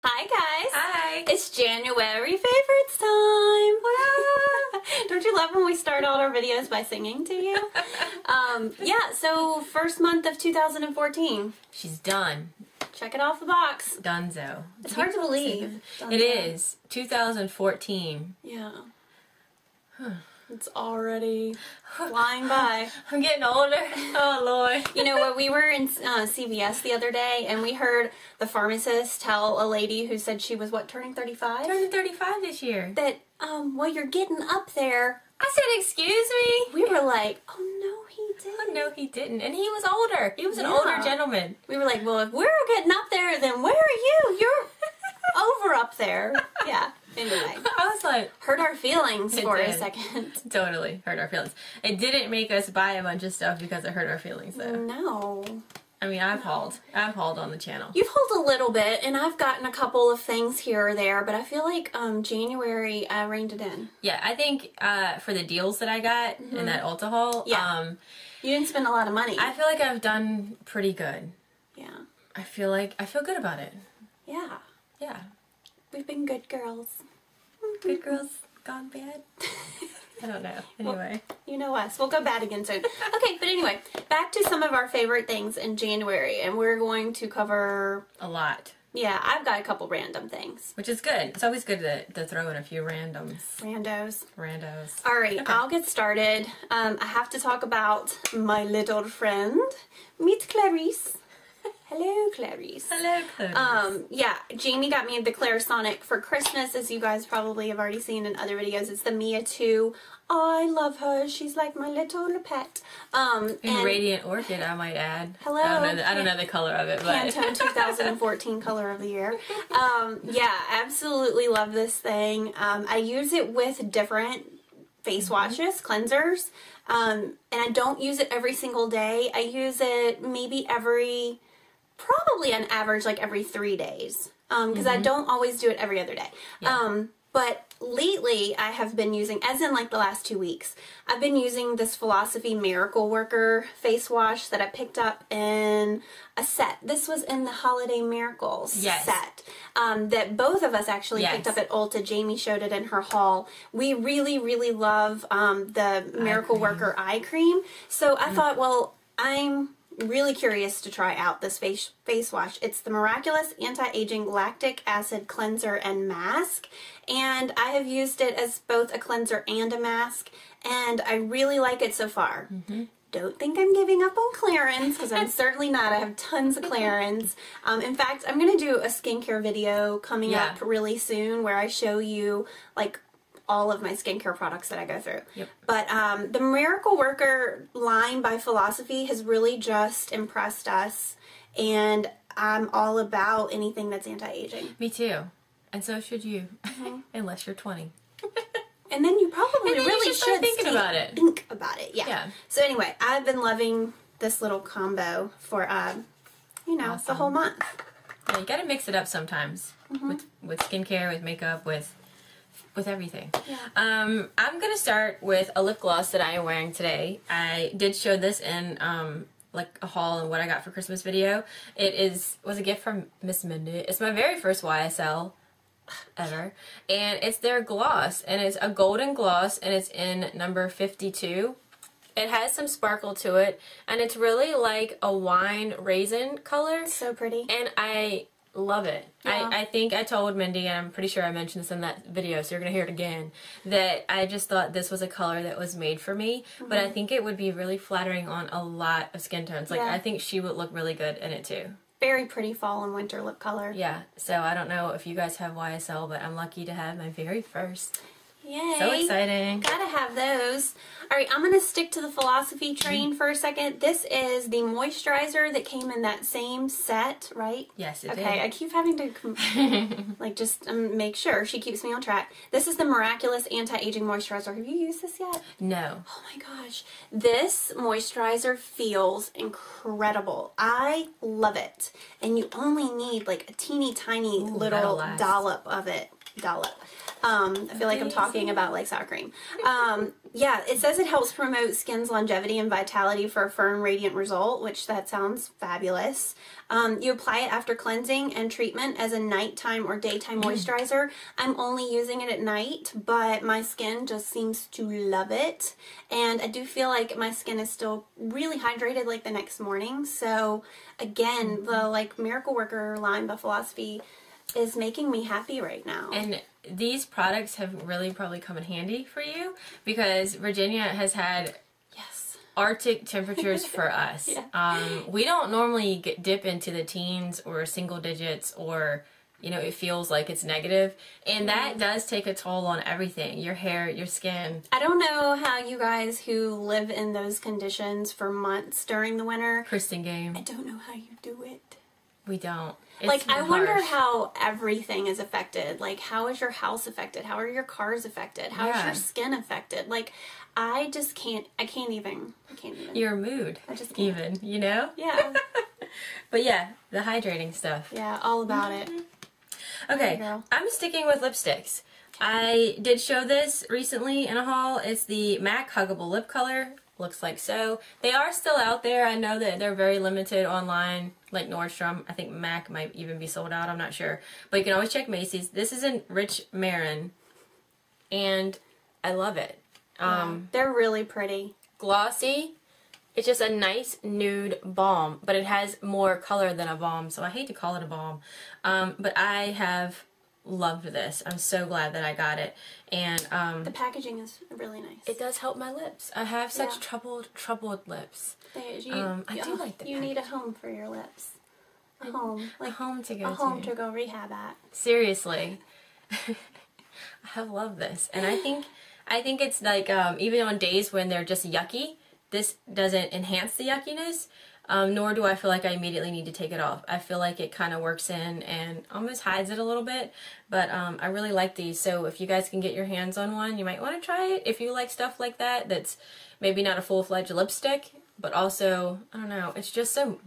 Hi guys! Hi! It's January favorites time! Don't you love when we start all our videos by singing to you? Yeah, so first month of 2014. She's done. Check it off the box. Dunzo. It's hard to believe. It is. 2014. Yeah. It's already flying by. I'm getting older. Oh, Lord. You know what? We were in CVS the other day, and we heard the pharmacist tell a lady who said she was, what, turning 35? Turning 35 this year. That, well, you're getting up there. I said, excuse me? We were like, oh, no, he didn't. Oh, no, he didn't. And he was older. He was an older gentleman. We were like, well, if we're getting up there, then where are you? You're over up there. Yeah. Anyway. I was like... Hurt our feelings for a second. Totally. Hurt our feelings. It didn't make us buy a bunch of stuff because it hurt our feelings, though. No. I mean, I've hauled on the channel. You've hauled a little bit, and I've gotten a couple of things here or there, but I feel like January, I reined it in. Yeah, I think for the deals that I got in that Ulta haul, you didn't spend a lot of money. I feel like I've done pretty good. Yeah. I feel good about it. Yeah. Yeah. We've been good girls. Good girls gone bad? I don't know. Anyway. Well, you know us. We'll go bad again soon. Okay, but anyway, back to some of our favorite things in January, and we're going to cover... a lot. Yeah, I've got a couple random things. Which is good. It's always good to throw in a few randoms. Randos. All right, okay. I'll get started. I have to talk about my little friend. Meet Clarice. Hello, Clarice. Hello, Clarice. Yeah, Jamie got me the Clarisonic for Christmas, as you guys probably have already seen in other videos. It's the Mia 2. I love her. She's like my little pet. And Radiant Orchid, I might add. Hello. I don't know the color of it, but... Pantone 2014 color of the year. Yeah, absolutely love this thing. I use it with different face washes, cleansers, and I don't use it every single day. I use it maybe probably on average like every 3 days, because I don't always do it every other day. Yeah. But lately I have been using, as in like the last 2 weeks, I've been using this Philosophy Miracle Worker face wash that I picked up in a set. This was in the Holiday Miracles set that both of us actually picked up at Ulta. Jamie showed it in her haul. We really, really love the Miracle Worker eye cream. So I thought, well, I'm really curious to try out this face wash. It's the Miraculous Anti-Aging Lactic Acid Cleanser and Mask, and I have used it as both a cleanser and a mask, and I really like it so far. Don't think I'm giving up on clearance, because I'm certainly not. I have tons of clearance. In fact, I'm going to do a skincare video coming up really soon where I show you like all of my skincare products that I go through. But the Miracle Worker line by Philosophy has really just impressed us, and I'm all about anything that's anti-aging. Me too. And so should you, unless you're 20. And then you probably really should think about it. Think about it, yeah. So anyway, I've been loving this little combo for, you know, the whole month. Yeah, you gotta mix it up sometimes with skincare, with makeup, with everything. Yeah. I'm gonna start with a lip gloss that I am wearing today. I did show this in like a haul and what I got for Christmas video. It was a gift from Miss Minute. It's my very first YSL ever, and it's their gloss, and it's a golden gloss, and it's in number 52. It has some sparkle to it, and it's really like a wine raisin color. So pretty. And I love it. Yeah. I think I told Mindy, and I'm pretty sure I mentioned this in that video, so you're going to hear it again, that I just thought this was a color that was made for me, but I think it would be really flattering on a lot of skin tones. Like, I think she would look really good in it too. Very pretty fall and winter lip color. Yeah, so I don't know if you guys have YSL, but I'm lucky to have my very first. Yay. So exciting. Gotta have those. Alright, I'm gonna stick to the Philosophy train for a second. This is the moisturizer that came in that same set, right? Yes, it did. Okay, I keep having to like just make sure she keeps me on track. This is the Miraculous Anti-Aging Moisturizer. Have you used this yet? No. Oh my gosh. This moisturizer feels incredible. I love it. And you only need like a teeny tiny little dollop of it. dollop. I feel like I'm talking about like sour cream. Yeah, it says it helps promote skin's longevity and vitality for a firm, radiant result, which that sounds fabulous. You apply it after cleansing and treatment as a nighttime or daytime moisturizer. I'm only using it at night, but my skin just seems to love it. And I do feel like my skin is still really hydrated like the next morning. So again, the like Miracle Worker line by Philosophy is making me happy right now. And these products have really probably come in handy for you because Virginia has had Arctic temperatures for us. We don't normally dip into the teens or single digits, or you know, it feels like it's negative, and that does take a toll on everything, your hair, your skin. I don't know how you guys who live in those conditions for months during the winter, Kristen game, I don't know how you do it. We don't. It's like, I harsh. wonder how everything is affected. Like, how is your house affected? How are your cars affected? How is your skin affected? Like, I just can't, I can't even. Your mood. I just can't. Even, you know? Yeah. But yeah, the hydrating stuff. Yeah, all about it. Okay, I'm sticking with lipsticks. I did show this recently in a haul. It's the MAC Huggable Lip Color. Looks like so. They are still out there. I know that they're very limited online, like Nordstrom. I think MAC might even be sold out. I'm not sure. But you can always check Macy's. This is in Rich Marron, and I love it. They're really pretty. Glossy. It's just a nice nude balm, but it has more color than a balm, so I hate to call it a balm. But I have loved this. I'm so glad that I got it. And the packaging is really nice. It does help my lips. I have such troubled lips. I do like the You need a home for your lips. A home. Like a home to go A home to go rehab at. Seriously. I have loved this. And I think it's like even on days when they're just yucky, this doesn't enhance the yuckiness. Nor do I feel like I immediately need to take it off. I feel like it kind of works in and almost hides it a little bit. But I really like these. So if you guys can get your hands on one, you might want to try it. If you like stuff like that, that's maybe not a full-fledged lipstick, but also, I don't know, it's just so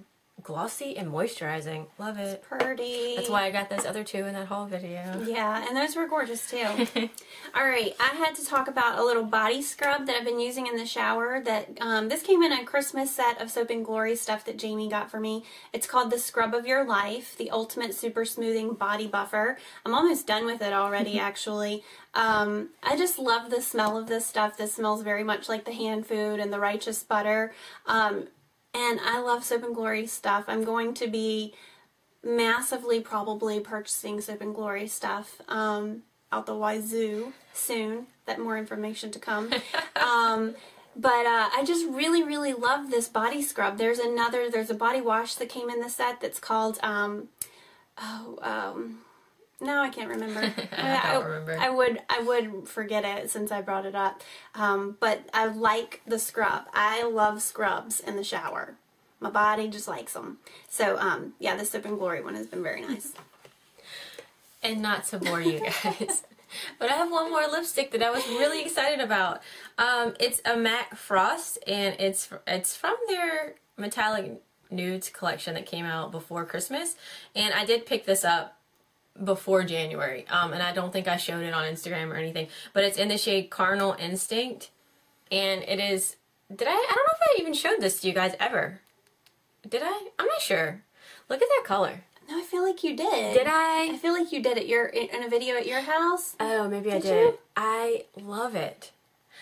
glossy and moisturizing. Love it. It's pretty. That's why I got those other two in that haul video. Yeah, and those were gorgeous too. Alright, I had to talk about a little body scrub that I've been using in the shower. That this came in a Christmas set of Soap and Glory stuff that Jamie got for me. It's called the Scrub of Your Life, the Ultimate Super Smoothing Body Buffer. I'm almost done with it already, actually. I just love the smell of this stuff. This smells very much like the hand food and the righteous butter. And I love Soap and Glory stuff. I'm going to be massively probably purchasing Soap and Glory stuff out the wazoo soon. That more information to come. But I just really, really love this body scrub. There's a body wash that came in the set that's called, no, I can't remember. I don't remember. I would forget it since I brought it up. But I like the scrub. I love scrubs in the shower. My body just likes them. So, yeah, the Soap and Glory one has been very nice. And not to bore you guys, but I have one more lipstick that I was really excited about. It's a MAC Frost, and it's from their Metallic Nudes collection that came out before Christmas. And I did pick this up before January, and I don't think I showed it on Instagram or anything, but it's in the shade Carnal Instinct, and it is, I don't know if I even showed this to you guys ever. Did I? I'm not sure. Look at that color. No, I feel like you did. Did I? I feel like you did it in a video at your house. Oh, maybe I did. I love it.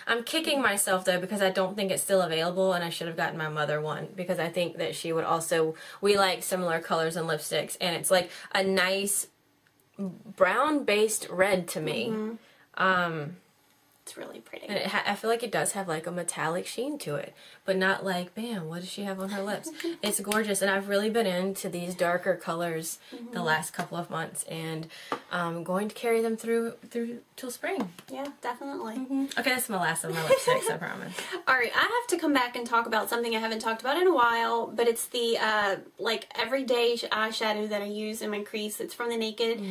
I'm kicking myself though because I don't think it's still available, and I should have gotten my mother one because I think that she would also, we like similar colors and lipsticks, and it's like a nice brown based red to me. It's really pretty. And I feel like it does have like a metallic sheen to it, but not like, bam, what does she have on her lips? It's gorgeous, and I've really been into these darker colors the last couple of months, and I'm going to carry them through till spring. Yeah, definitely. Okay, that's my last of my lipsticks, I promise. Alright, I have to come back and talk about something I haven't talked about in a while, but it's the like everyday eyeshadow that I use in my crease. It's from the Naked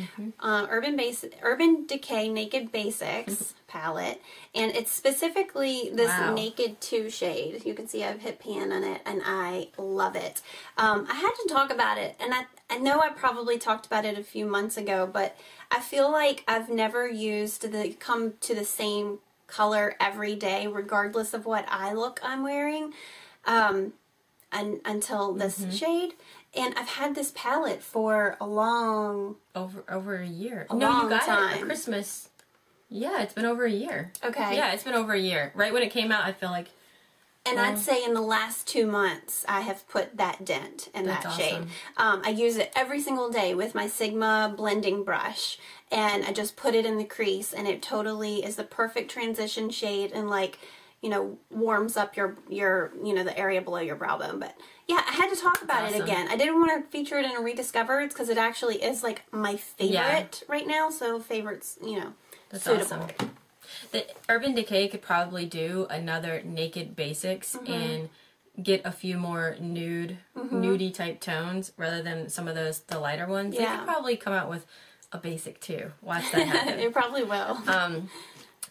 Urban Decay Naked Basics palette. And it's specifically this Wow. Naked 2 shade. You can see I've hit pan on it, and I love it. I had to talk about it, and I know I probably talked about it a few months ago, but I feel like I've never used come to the same color every day, regardless of what eye look I'm wearing, until this shade. And I've had this palette for a long... Over a year. You got it at Christmas. Yeah, it's been over a year. Okay. Yeah, it's been over a year. Right when it came out, I feel like... And I'd say in the last 2 months, I have put that dent in that shade. Awesome. I use it every single day with my Sigma blending brush. And I just put it in the crease, and it totally is the perfect transition shade, and like, you know, warms up your you know, the area below your brow bone. But yeah, I had to talk about it again. I didn't want to feature it in a rediscovered because it actually is like my favorite right now. So favorites, you know, that's suitable. awesome. The Urban Decay could probably do another Naked Basics and get a few more nudie type tones rather than some of the lighter ones. Yeah. They could probably come out with a basic too. Watch that happen. It probably will.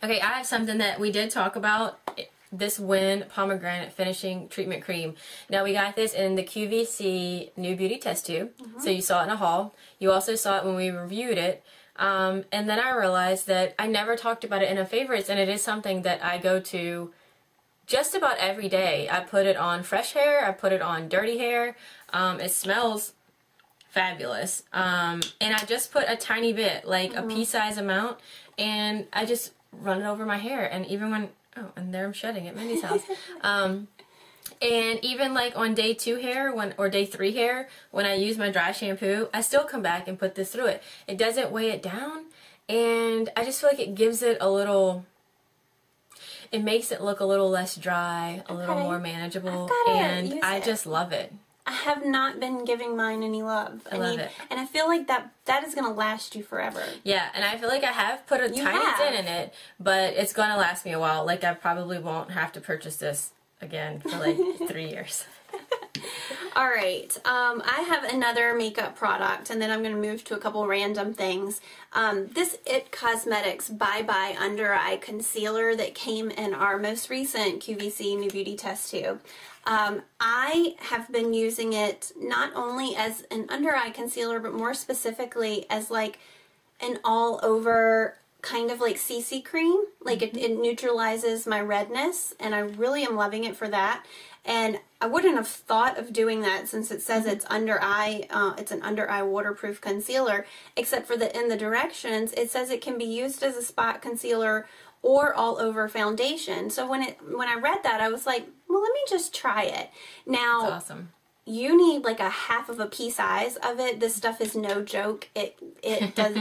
Okay, I have something that we did talk about. This Pomegranate Finishing Treatment Cream. Now, we got this in the QVC New Beauty Test Tube. So you saw it in a haul. You also saw it when we reviewed it. And then I realized that I never talked about it in a favorites, and it is something that I go to just about every day. I put it on fresh hair. I put it on dirty hair. It smells fabulous. And I just put a tiny bit, like a pea-size amount, and I just run it over my hair. And even when... Oh, and there I'm shedding at Mindy's house. And even like on day 2 hair, or day 3 hair, when I use my dry shampoo, I still come back and put this through it. It doesn't weigh it down, and I just feel like it gives it a little... It makes it look a little less dry, a little more manageable, and I just love it. I have not been giving mine any love. I love it. And I feel like that is going to last you forever. Yeah, and I feel like I have put a tiny bit in it, but it's going to last me a while. Like, I probably won't have to purchase this again for like 3 years. All right, I have another makeup product, and then I'm going to move to a couple random things. This It Cosmetics Bye Bye Under Eye Concealer that came in our most recent QVC New Beauty Test Tube. I have been using it not only as an under eye concealer, but more specifically as like an all over kind of like CC cream. Like it neutralizes my redness, and I really am loving it for that. And I wouldn't have thought of doing that since it says it's under eye, it's an under eye waterproof concealer, except for in the directions, it says it can be used as a spot concealer or all over foundation. So when I read that, I was like, well, let me just try it. Now, That's awesome. You need like a half of a pea size of it. This stuff is no joke. It does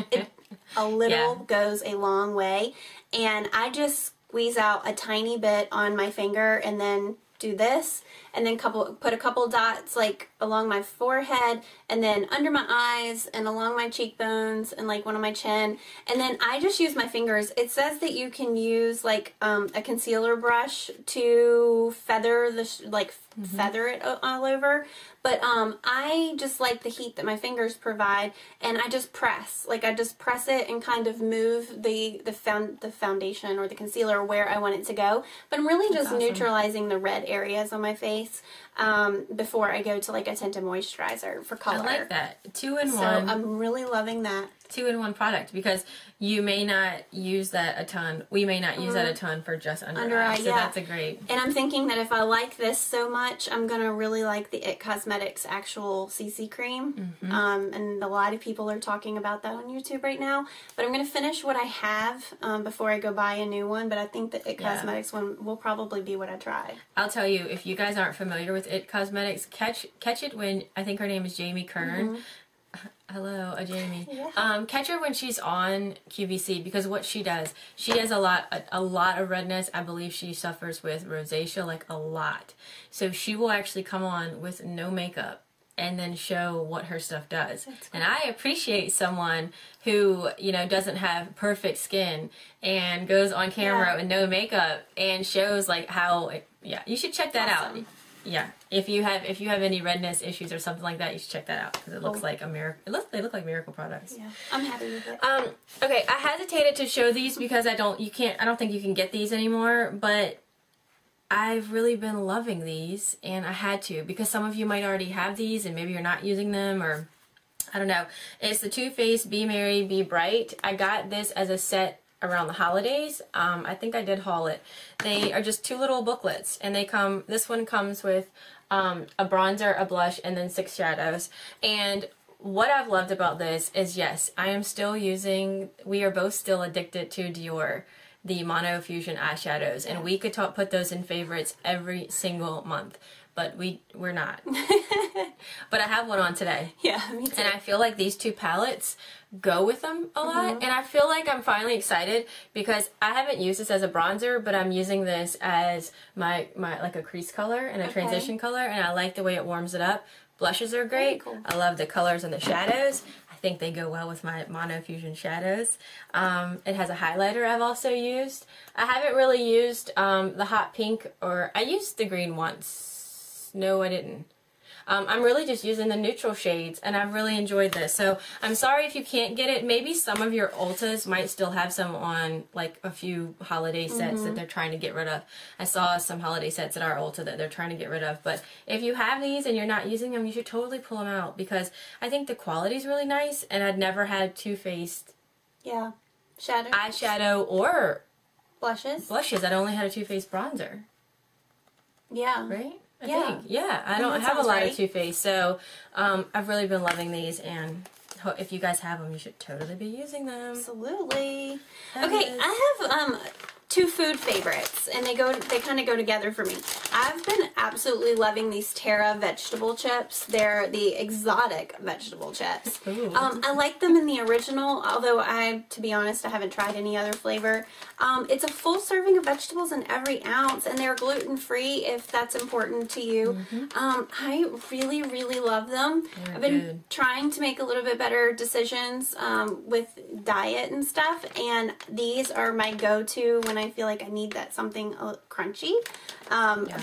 a little goes a long way. And I just squeeze out a tiny bit on my finger and then do this, and then put a couple dots like along my forehead, and then under my eyes and along my cheekbones and like one on my chin, and then I just use my fingers. It says that you can use like a concealer brush to feather feather it all over, but I just like the heat that my fingers provide, and I just press it and kind of move the foundation or the concealer where I want it to go, but I'm really just neutralizing the red areas on my face before I go to like a tinted moisturizer for color. I like that. 2-in-1. So I'm really loving that. 2-in-1 product, because you may not use that a ton. We may not use that a ton for just under eye. So that's a great. And I'm thinking that if I like this so much, I'm going to really like the It Cosmetics actual CC cream. And a lot of people are talking about that on YouTube right now. But I'm going to finish what I have before I go buy a new one. But I think the It Cosmetics one will probably be what I try. I'll tell you, if you guys aren't familiar with It Cosmetics, catch it when, I think her name is Jamie Kern. Hello, Jamie. Catch her when she's on QVC, because what she does a lot of redness. I believe she suffers with rosacea, like a lot. So she will actually come on with no makeup and then show what her stuff does. And I appreciate someone who, you know, doesn't have perfect skin and goes on camera with no makeup and shows like how, you should check that out. yeah, if you have any redness issues or something like that, you should check that out because it looks like a miracle. They look like miracle products. Yeah, I'm happy with it. Okay, I hesitated to show these because I don't think you can get these anymore, but I've really been loving these, and I had to because some of you might already have these and maybe you're not using them, or I don't know. It's the Too Faced Be Merry, Be Bright. I got this as a set around the holidays. I think I did haul it. They are just 2 little booklets, and this one comes with a bronzer, a blush, and then 6 shadows. And what I've loved about this is, yes, I am still using, we are both still addicted to Dior, the Mono Fusion eyeshadows, and we could put those in favorites every single month. But we're not. But I have one on today. Yeah, me too. And I feel like these 2 palettes go with them a lot. And I feel like I'm finally excited because I haven't used this as a bronzer, but I'm using this as my like a crease color and a transition color, and I like the way it warms it up. Blushes are great. Cool. I love the colors and the shadows. I think they go well with my Mono Fusion shadows. It has a highlighter I've also used. I haven't really used the hot pink, or I used the green once. No, I didn't. I'm really just using the neutral shades, and I've really enjoyed this. So I'm sorry if you can't get it. Maybe some of your Ultas might still have some on, like a few holiday sets that they're trying to get rid of. I saw some holiday sets at our Ulta that they're trying to get rid of. But if you have these and you're not using them, you should totally pull them out because I think the quality is really nice, and I'd never had Too Faced eyeshadow or blushes. I'd only had a Too Faced bronzer. Yeah. Right? I think. Yeah, I don't have a lot of Too Faced, so I've really been loving these, and if you guys have them, you should totally be using them. Absolutely. Okay, I have 2 food favorites, and they kind of go together for me. I've been absolutely loving these Terra vegetable chips. They're the exotic vegetable chips. I like them in the original, although to be honest, I haven't tried any other flavor. It's a full serving of vegetables in every ounce, and they're gluten-free if that's important to you. I really, really love them. I've been trying to make a little bit better decisions with diet and stuff, and these are my go-to when I feel like I need something crunchy.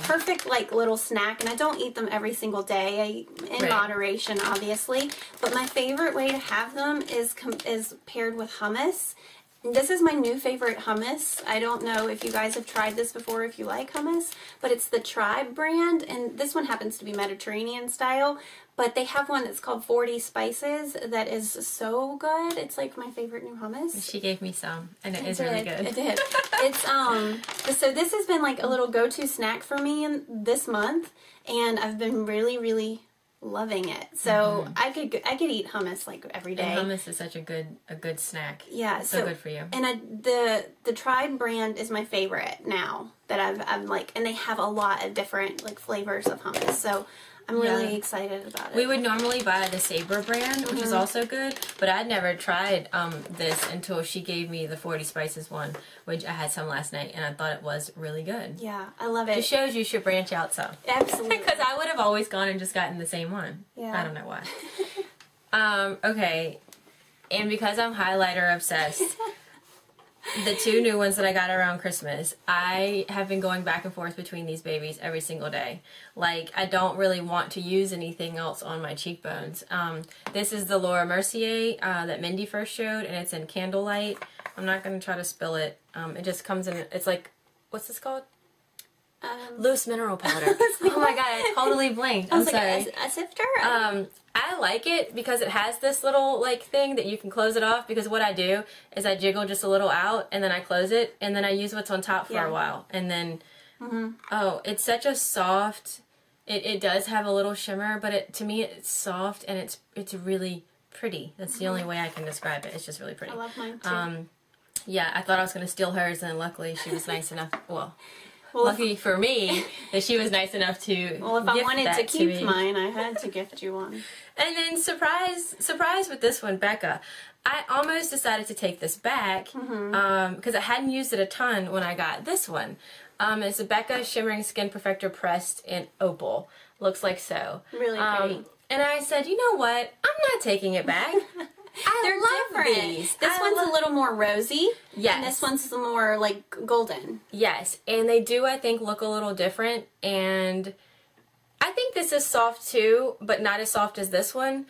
Perfect like little snack, and I don't eat them every single day, in moderation obviously, but my favorite way to have them is paired with hummus. This is my new favorite hummus. I don't know if you guys have tried this before, if you like hummus, but it's the Tribe brand, and this one happens to be Mediterranean style, but they have one that's called 40 Spices that is so good. It's like my favorite new hummus. She gave me some, and it is really good. It did. It's so this has been like a little go-to snack for me this month, and I've been really, really loving it. So I could eat hummus like every day. And hummus is such a good snack. Yeah, it's so good for you. And the Tribe brand is my favorite now that I'm like, and they have a lot of different like flavors of hummus. So I'm really excited about it. We would normally buy the Sabre brand, which is also good, but I'd never tried this until she gave me the 40 Spices one, which I had some last night, and I thought it was really good. Yeah, I love it. It shows you should branch out some. Absolutely. Because I would have always gone and just gotten the same one. Yeah. I don't know why. Okay, and because I'm highlighter obsessed, the 2 new ones that I got around Christmas, I have been going back and forth between these babies every single day. Like, I don't really want to use anything else on my cheekbones. This is the Laura Mercier that Mindy first showed, and it's in Candlelight. I'm not going to try to spill it. It just comes in, it's like, what's this called? Loose mineral powder. Oh my god, I totally blinked. I'm sorry. A sifter? I like it because it has this little like thing that you can close it off, because what I do is I jiggle just a little out and then I close it and then I use what's on top for a while, and then oh, it's such a soft, it does have a little shimmer, but to me it's soft and it's really pretty. That's the only way I can describe it. It's just really pretty. I love mine too. Yeah, I thought I was going to steal hers, and luckily she was nice enough. Well, lucky for me that she was nice enough to Well, if I wanted to keep mine, I had to gift you one. And then surprise with this one, Becca. I almost decided to take this back because I hadn't used it a ton when I got this one. It's a Becca Shimmering Skin Perfector pressed in Opal. Looks like so. Really pretty. And I said, you know what? I'm not taking it back. They're love these. This one's a little more rosy. Yes. And this one's more like golden. Yes. And they do, I think, look a little different. And I think this is soft too, but not as soft as this one.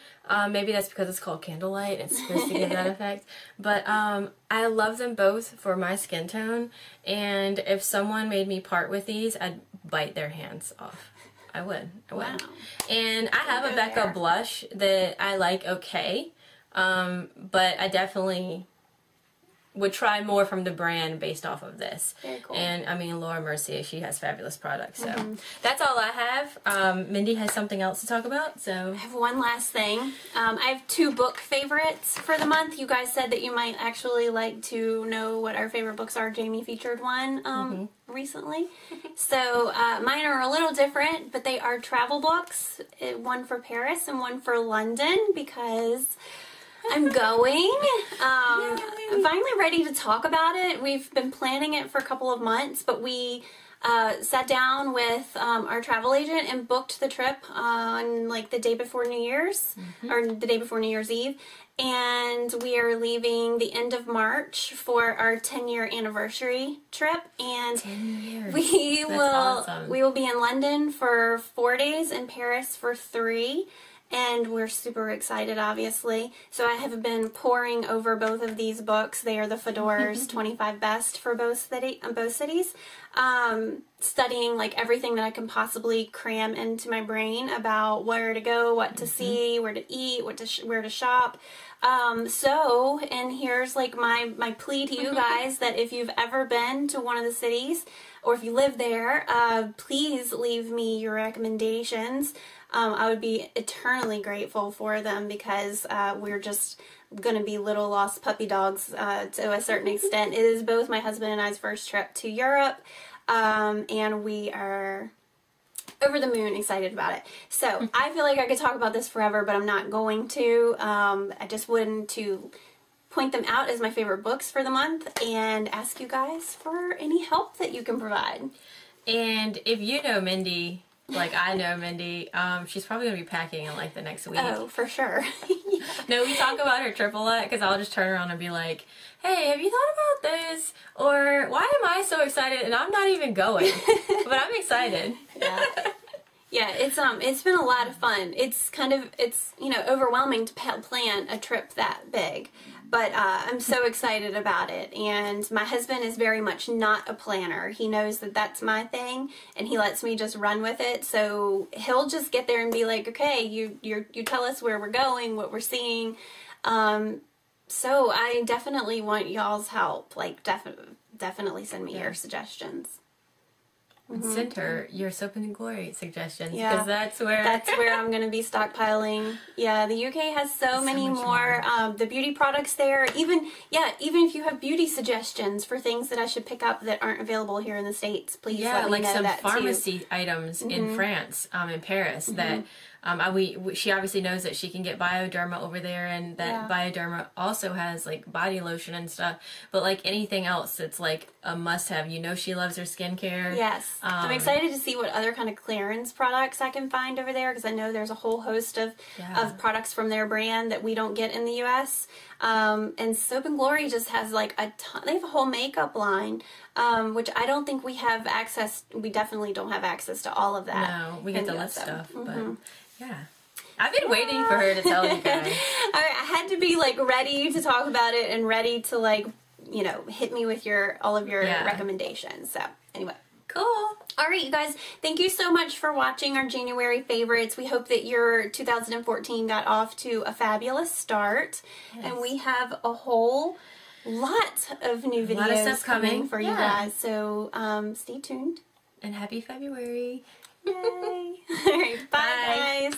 Maybe that's because it's called Candlelight. It's supposed to give that effect. But I love them both for my skin tone. And if someone made me part with these, I'd bite their hands off. I would. Wow. And I have a Becca blush that I like okay. But I definitely would try more from the brand based off of this. Very cool. And I mean, Laura Mercier, she has fabulous products. So that's all I have. Mindy has something else to talk about. So I have one last thing. I have 2 book favorites for the month. You guys said that you might actually like to know what our favorite books are. Jamie featured one recently. So mine are a little different, but they are travel books. One for Paris and one for London because I'm going. I'm finally ready to talk about it. We've been planning it for a couple of months, but we sat down with our travel agent and booked the trip on like the day before New Year's, or the day before New Year's Eve. And we are leaving the end of March for our 10-year anniversary trip. And 10 years. we awesome. will be in London for 4 days and Paris for 3. And we're super excited, obviously. So I have been poring over both of these books. They are the Fodor's 25 Best for both cities. Studying like everything that I can possibly cram into my brain about where to go, what to see, where to eat, where to shop. And here's like my plea to you guys that if you've ever been to one of the cities, or if you live there, please leave me your recommendations. I would be eternally grateful for them because we're just going to be little lost puppy dogs to a certain extent. It is both my husband and I's first trip to Europe, and we are over the moon excited about it. So I feel like I could talk about this forever, but I'm not going to. I just wanted to point them out as my favorite books for the month and ask you guys for any help that you can provide. And if you know Mindy, like I know Mindy, she's probably going to be packing in like the next week. Oh, for sure. No, we talk about her trip a lot because I'll just turn around and be like, hey, have you thought about this? Or why am I so excited and I'm not even going? But I'm excited. Yeah. Yeah, it's been a lot of fun. It's overwhelming to plan a trip that big. But I'm so excited about it, and my husband is very much not a planner. He knows that that's my thing, and he lets me just run with it. So he'll just get there and be like, "Okay, you tell us where we're going, what we're seeing." So I definitely want y'all's help. Like, definitely send me your suggestions. Send her your Soap and Glory suggestions because that's where I'm going to be stockpiling. Yeah, the UK has so many more the beauty products there. Even if you have beauty suggestions for things that I should pick up that aren't available here in the States, please let me know that too. Some pharmacy items in France, in Paris that she obviously knows that she can get Bioderma over there, and that Bioderma also has like body lotion and stuff. But like anything else, it's like a must-have. You know, she loves her skincare. Yes, I'm excited to see what other kind of clearance products I can find over there because I know there's a whole host of products from their brand that we don't get in the U.S. And Soap and Glory just has like a ton. They have a whole makeup line, which I don't think we have access. We definitely don't have access to all of that. No, we get the lip stuff, but. Yeah. I've been waiting for her to tell you guys. I had to be like ready to talk about it and ready to like, hit me with all of your recommendations. So anyway. Cool. All right, you guys, thank you so much for watching our January favorites. We hope that your 2014 got off to a fabulous start. Yes. And we have a whole lot of new videos coming for you guys. So stay tuned. And happy February. Yay. All right, bye guys.